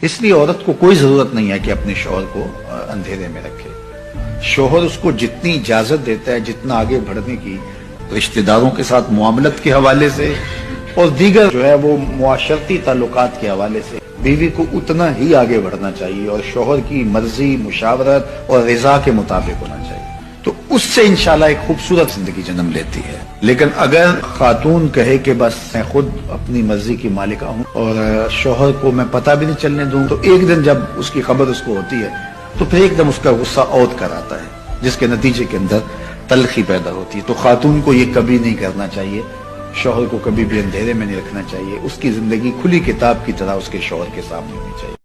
इसलिए औरत को कोई जरूरत नहीं है कि अपने शौहर को अंधेरे में रखे। शौहर उसको जितनी इजाजत देता है, जितना आगे बढ़ने की, रिश्तेदारों के साथ मुआमलत के हवाले से और दीगर जो है वो मुआशरती ताल्लुकात के हवाले से बीवी को उतना ही आगे बढ़ना चाहिए और शौहर की मर्जी, मुशावरत और रिजा के मुताबिक होना चाहिए। तो उससे इंशाल्लाह एक खूबसूरत जिंदगी जन्म लेती है। लेकिन अगर खातून कहे कि बस मैं खुद अपनी मर्जी की मालिका हूं और शौहर को मैं पता भी नहीं चलने दूं, तो एक दिन जब उसकी खबर उसको होती है तो फिर एकदम उसका गुस्सा औद कर आता है, जिसके नतीजे के अंदर तलखी पैदा होती है। तो खातून को ये कभी नहीं करना चाहिए, शौहर को कभी भी अंधेरे में नहीं रखना चाहिए। उसकी जिंदगी खुली किताब की तरह उसके शौहर के सामने होनी चाहिए।